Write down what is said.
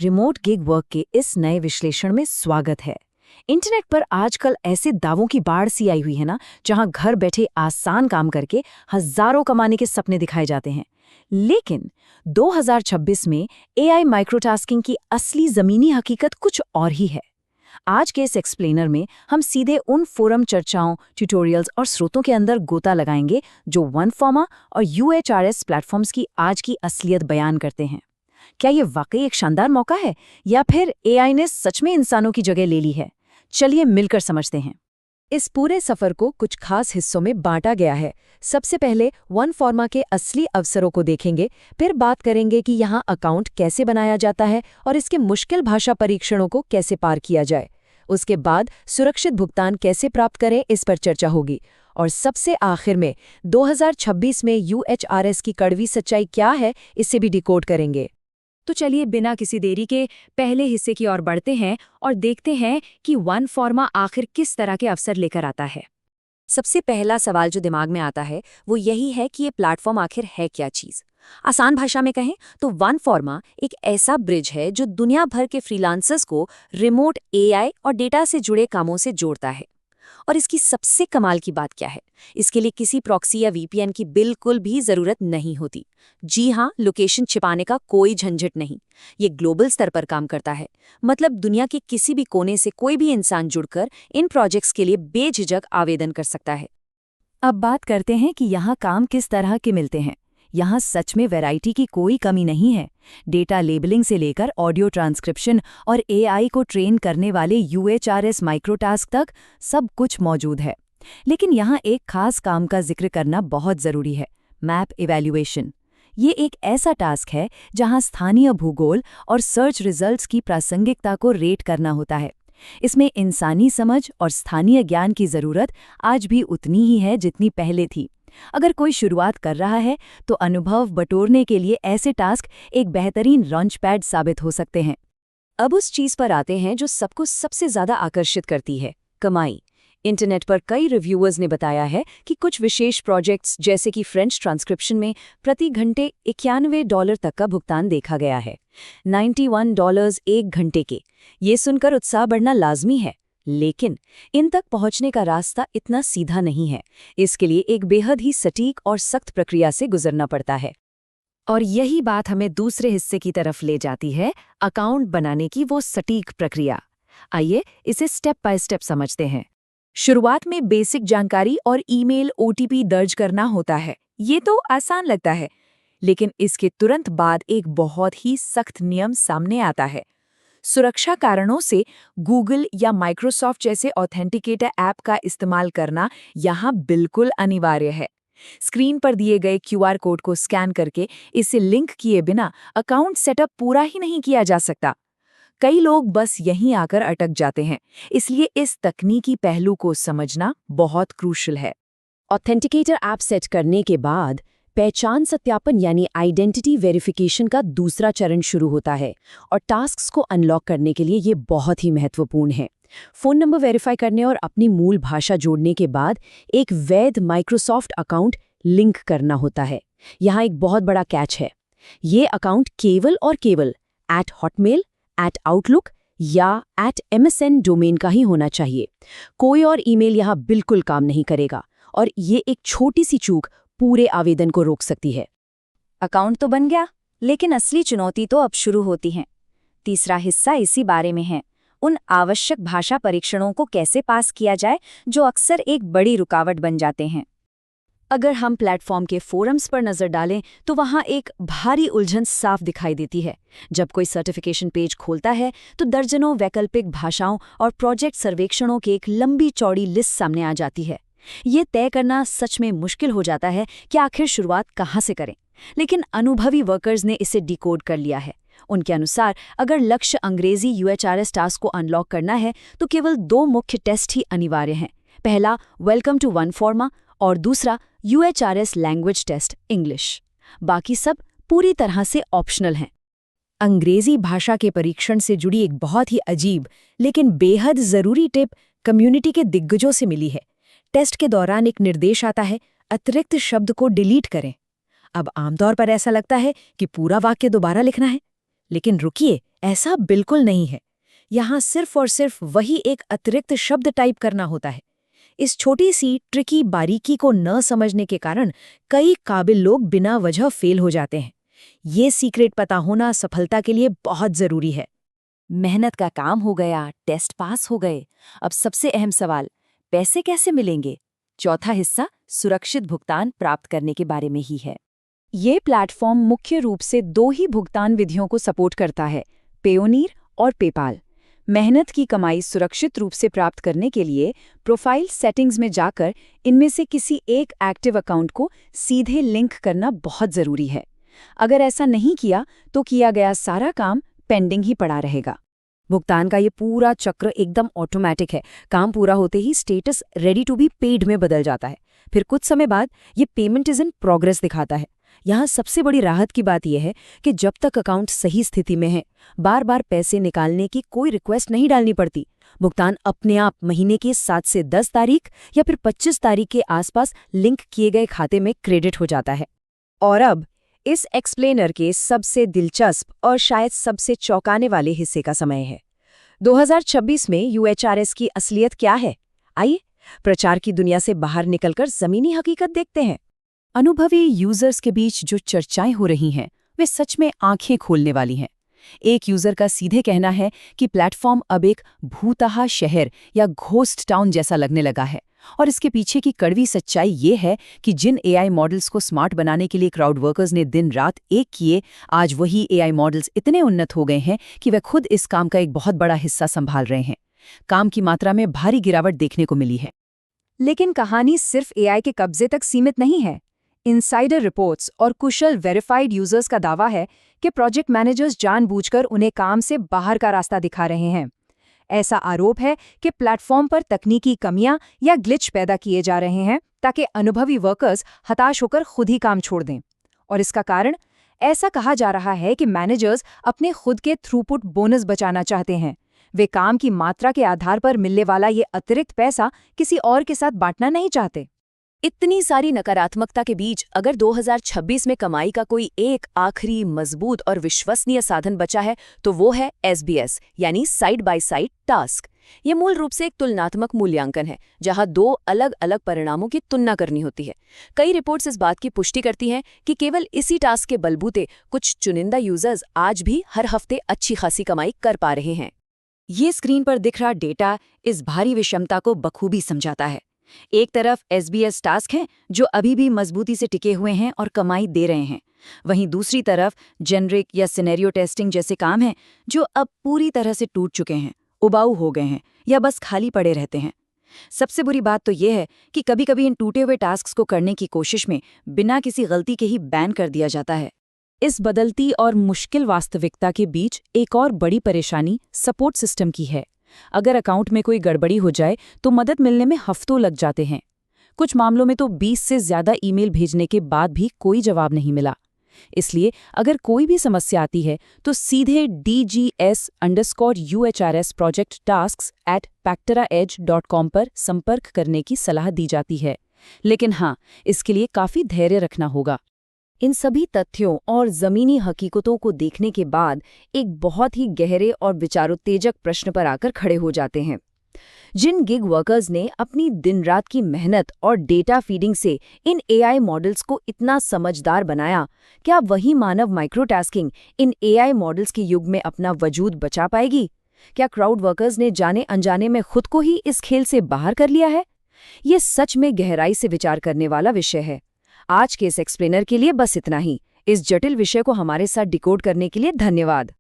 Remote gig work के इस नए विश्लेषण में स्वागत है। इंटरनेट पर आजकल ऐसे दावों की बाढ़ सी आई हुई है ना, जहां घर बैठे आसान काम करके हजारों कमाने के सपने दिखाए जाते हैं। लेकिन 2026 में एआई माइक्रोटास्किंग की असली जमीनी हकीकत कुछ और ही है। आज के इस एक्सप्लेनर में हम सीधे उन फोरम चर्चाओं, ट्यूटोरियल्स और स्रोतों के अंदर गोता लगाएंगे जो OneForma और UHRS प्लेटफॉर्म्स की आज की असलियत बयान करते हैं। क्या ये वाकई एक शानदार मौका है या फिर एआई ने सच में इंसानों की जगह ले ली है? चलिए मिलकर समझते हैं। इस पूरे सफर को कुछ खास हिस्सों में बांटा गया है। सबसे पहले OneForma के असली अवसरों को देखेंगे, फिर बात करेंगे कि यहाँ अकाउंट कैसे बनाया जाता है और इसके मुश्किल भाषा परीक्षणों को कैसे पार किया जाए। उसके बाद सुरक्षित भुगतान कैसे प्राप्त करें, इस पर चर्चा होगी। और सबसे आखिर में 2026 में UHRS की कड़वी सच्चाई क्या है, इसे भी डिकोड करेंगे। तो चलिए बिना किसी देरी के पहले हिस्से की ओर बढ़ते हैं और देखते हैं कि OneForma आखिर किस तरह के अवसर लेकर आता है। सबसे पहला सवाल जो दिमाग में आता है वो यही है कि ये प्लेटफॉर्म आखिर है क्या चीज़। आसान भाषा में कहें तो OneForma एक ऐसा ब्रिज है जो दुनिया भर के फ्रीलांसर्स को रिमोट एआई और डेटा से जुड़े कामों से जोड़ता है। और इसकी सबसे कमाल की बात क्या है, इसके लिए किसी प्रॉक्सी या वीपीएन की बिल्कुल भी जरूरत नहीं होती। जी हाँ, लोकेशन छिपाने का कोई झंझट नहीं। ये ग्लोबल स्तर पर काम करता है, मतलब दुनिया के किसी भी कोने से कोई भी इंसान जुड़कर इन प्रोजेक्ट्स के लिए बेझिझक आवेदन कर सकता है। अब बात करते हैं कि यहाँ काम किस तरह के मिलते हैं। यहाँ सच में वैरायटी की कोई कमी नहीं है। डेटा लेबलिंग से लेकर ऑडियो ट्रांसक्रिप्शन और एआई को ट्रेन करने वाले UHRS माइक्रोटास्क तक सब कुछ मौजूद है। लेकिन यहाँ एक खास काम का जिक्र करना बहुत ज़रूरी है, मैप इवैल्यूएशन। ये एक ऐसा टास्क है जहाँ स्थानीय भूगोल और सर्च रिजल्ट्स की प्रासंगिकता को रेट करना होता है। इसमें इंसानी समझ और स्थानीय ज्ञान की ज़रूरत आज भी उतनी ही है जितनी पहले थी। अगर कोई शुरुआत कर रहा है तो अनुभव बटोरने के लिए ऐसे टास्क एक बेहतरीन लॉन्चपैड साबित हो सकते हैं। अब उस चीज़ पर आते हैं जो सबको सबसे ज़्यादा आकर्षित करती है, कमाई। इंटरनेट पर कई रिव्यूअर्स ने बताया है कि कुछ विशेष प्रोजेक्ट्स जैसे कि फ्रेंच ट्रांसक्रिप्शन में प्रति घंटे $91 तक का भुगतान देखा गया है। $91 एक घंटे के। ये सुनकर उत्साह बढ़ना लाजमी है, लेकिन इन तक पहुंचने का रास्ता इतना सीधा नहीं है। इसके लिए एक बेहद ही सटीक और सख्त प्रक्रिया से गुजरना पड़ता है। और यही बात हमें दूसरे हिस्से की तरफ ले जाती है, अकाउंट बनाने की वो सटीक प्रक्रिया। आइए इसे स्टेप बाय स्टेप समझते हैं। शुरुआत में बेसिक जानकारी और ईमेल OTP दर्ज करना होता है। ये तो आसान लगता है, लेकिन इसके तुरंत बाद एक बहुत ही सख्त नियम सामने आता है। सुरक्षा कारणों से गूगल या माइक्रोसॉफ्ट जैसे ऑथेंटिकेटर ऐप का इस्तेमाल करना यहाँ बिल्कुल अनिवार्य है। स्क्रीन पर दिए गए QR कोड को स्कैन करके इसे लिंक किए बिना अकाउंट सेटअप पूरा ही नहीं किया जा सकता। कई लोग बस यहीं आकर अटक जाते हैं, इसलिए इस तकनीकी पहलू को समझना बहुत क्रूशियल है। ऑथेंटिकेटर ऐप सेट करने के बाद पहचान सत्यापन यानी आइडेंटिटी वेरिफिकेशन का दूसरा चरण शुरू होता है और टास्क्स को अनलॉक करने के लिए ये बहुत ही महत्वपूर्ण है। फ़ोन नंबर वेरीफाई करने और अपनी मूल भाषा जोड़ने के बाद एक वैध माइक्रोसॉफ्ट अकाउंट लिंक करना होता है। यहाँ एक बहुत बड़ा कैच है, ये अकाउंट केवल और केवल @hotmail, @outlook या @MSN डोमेन का ही होना चाहिए। कोई और ईमेल यहाँ बिल्कुल काम नहीं करेगा और ये एक छोटी सी चूक पूरे आवेदन को रोक सकती है। अकाउंट तो बन गया, लेकिन असली चुनौती तो अब शुरू होती है। तीसरा हिस्सा इसी बारे में है, उन आवश्यक भाषा परीक्षणों को कैसे पास किया जाए जो अक्सर एक बड़ी रुकावट बन जाते हैं। अगर हम प्लेटफॉर्म के फोरम्स पर नज़र डालें तो वहाँ एक भारी उलझन साफ दिखाई देती है। जब कोई सर्टिफिकेशन पेज खोलता है तो दर्जनों वैकल्पिक भाषाओं और प्रोजेक्ट सर्वेक्षणों की एक लंबी चौड़ी लिस्ट सामने आ जाती है। ये तय करना सच में मुश्किल हो जाता है कि आखिर शुरुआत कहाँ से करें। लेकिन अनुभवी वर्कर्स ने इसे डिकोड कर लिया है। उनके अनुसार अगर लक्ष्य अंग्रेजी UHRS टास्क को अनलॉक करना है तो केवल 2 मुख्य टेस्ट ही अनिवार्य हैं। पहला वेलकम टू OneForma और दूसरा UHRS लैंग्वेज टेस्ट इंग्लिश। बाकी सब पूरी तरह से ऑप्शनल हैं। अंग्रेजी भाषा के परीक्षण से जुड़ी एक बहुत ही अजीब लेकिन बेहद ज़रूरी टिप कम्युनिटी के दिग्गजों से मिली है। टेस्ट के दौरान एक निर्देश आता है, अतिरिक्त शब्द को डिलीट करें। अब आमतौर पर ऐसा लगता है कि पूरा वाक्य दोबारा लिखना है, लेकिन रुकिए, ऐसा बिल्कुल नहीं है। यहाँ सिर्फ और सिर्फ वही एक अतिरिक्त शब्द टाइप करना होता है। इस छोटी सी ट्रिकी बारीकी को न समझने के कारण कई काबिल लोग बिना वजह फेल हो जाते हैं। ये सीक्रेट पता होना सफलता के लिए बहुत जरूरी है। मेहनत का काम हो गया, टेस्ट पास हो गए। अब सबसे अहम सवाल, पैसे कैसे मिलेंगे? चौथा हिस्सा सुरक्षित भुगतान प्राप्त करने के बारे में ही है। ये प्लेटफॉर्म मुख्य रूप से 2 ही भुगतान विधियों को सपोर्ट करता है, पेयोनीर और पेपाल। मेहनत की कमाई सुरक्षित रूप से प्राप्त करने के लिए प्रोफाइल सेटिंग्स में जाकर इनमें से किसी एक एक्टिव अकाउंट को सीधे लिंक करना बहुत ज़रूरी है। अगर ऐसा नहीं किया तो किया गया सारा काम पेंडिंग ही पड़ा रहेगा। भुगतान का ये पूरा चक्र एकदम ऑटोमेटिक है। काम पूरा होते ही status ready to be paid में बदल जाता है। फिर कुछ समय बाद ये पेमेंट इज इन प्रोग्रेस दिखाता है। यहाँ सबसे बड़ी राहत की बात यह है कि जब तक अकाउंट सही स्थिति में है, बार बार पैसे निकालने की कोई रिक्वेस्ट नहीं डालनी पड़ती। भुगतान अपने आप महीने की 7 से 10 तारीख या फिर 25 तारीख के आसपास लिंक किए गए खाते में क्रेडिट हो जाता है। और अब इस एक्सप्लेनर के सबसे दिलचस्प और शायद सबसे चौंकाने वाले हिस्से का समय है। 2026 में यूएचआरएस की असलियत क्या है? आइए प्रचार की दुनिया से बाहर निकलकर जमीनी हकीकत देखते हैं। अनुभवी यूजर्स के बीच जो चर्चाएं हो रही हैं, वे सच में आंखें खोलने वाली हैं। एक यूजर का सीधे कहना है कि प्लेटफॉर्म अब एक भूतहा शहर या घोस्ट टाउन जैसा लगने लगा है, और इसके पीछे की कड़वी सच्चाई ये है कि जिन एआई मॉडल्स को स्मार्ट बनाने के लिए क्राउड वर्कर्स ने दिन रात एक किए, आज वही एआई मॉडल्स इतने उन्नत हो गए हैं कि वे खुद इस काम का एक बहुत बड़ा हिस्सा संभाल रहे हैं। काम की मात्रा में भारी गिरावट देखने को मिली है। लेकिन कहानी सिर्फ एआई के कब्जे तक सीमित नहीं है। इनसाइडर रिपोर्ट्स और कुशल वेरीफाइड यूजर्स का दावा है कि प्रोजेक्ट मैनेजर्स जानबूझकर उन्हें काम से बाहर का रास्ता दिखा रहे हैं। ऐसा आरोप है कि प्लेटफॉर्म पर तकनीकी कमियां या ग्लिच पैदा किए जा रहे हैं ताकि अनुभवी वर्कर्स हताश होकर खुद ही काम छोड़ दें। और इसका कारण, ऐसा कहा जा रहा है कि मैनेजर्स अपने खुद के थ्रूपुट बोनस बचाना चाहते हैं। वे काम की मात्रा के आधार पर मिलने वाला ये अतिरिक्त पैसा किसी और के साथ बांटना नहीं चाहते। इतनी सारी नकारात्मकता के बीच अगर 2026 में कमाई का कोई एक आखिरी मजबूत और विश्वसनीय साधन बचा है तो वो है SBS यानी साइड बाय साइड टास्क। ये मूल रूप से एक तुलनात्मक मूल्यांकन है जहां 2 अलग अलग परिणामों की तुलना करनी होती है। कई रिपोर्ट्स इस बात की पुष्टि करती हैं कि केवल इसी टास्क के बलबूते कुछ चुनिंदा यूजर्स आज भी हर हफ्ते अच्छी खासी कमाई कर पा रहे हैं। ये स्क्रीन पर दिख रहा डेटा इस भारी विषमता को बखूबी समझाता है। एक तरफ SBS टास्क हैं जो अभी भी मजबूती से टिके हुए हैं और कमाई दे रहे हैं, वहीं दूसरी तरफ जेनरिक या सिनेरियो टेस्टिंग जैसे काम हैं जो अब पूरी तरह से टूट चुके हैं, उबाऊ हो गए हैं या बस खाली पड़े रहते हैं। सबसे बुरी बात तो ये है कि कभी-कभी इन टूटे हुए टास्क्स को करने की कोशिश में बिना किसी गलती के ही बैन कर दिया जाता है। इस बदलती और मुश्किल वास्तविकता के बीच एक और बड़ी परेशानी सपोर्ट सिस्टम की है। अगर अकाउंट में कोई गड़बड़ी हो जाए तो मदद मिलने में हफ्तों लग जाते हैं। कुछ मामलों में तो 20 से ज़्यादा ईमेल भेजने के बाद भी कोई जवाब नहीं मिला। इसलिए अगर कोई भी समस्या आती है तो सीधे dgs_project_tasks@pacteraedge.com पर संपर्क करने की सलाह दी जाती है। लेकिन हाँ, इसके लिए काफ़ी धैर्य रखना होगा। इन सभी तथ्यों और ज़मीनी हकीकतों को देखने के बाद एक बहुत ही गहरे और विचारोत्तेजक प्रश्न पर आकर खड़े हो जाते हैं। जिन गिग वर्कर्स ने अपनी दिन रात की मेहनत और डेटा फीडिंग से इन एआई मॉडल्स को इतना समझदार बनाया, क्या वही मानव माइक्रोटास्किंग इन एआई मॉडल्स के युग में अपना वजूद बचा पाएगी? क्या क्राउड वर्कर्स ने जाने अनजाने में खुद को ही इस खेल से बाहर कर लिया है? ये सच में गहराई से विचार करने वाला विषय है। आज के इस एक्सप्लेनर के लिए बस इतना ही। इस जटिल विषय को हमारे साथ डिकोड करने के लिए धन्यवाद।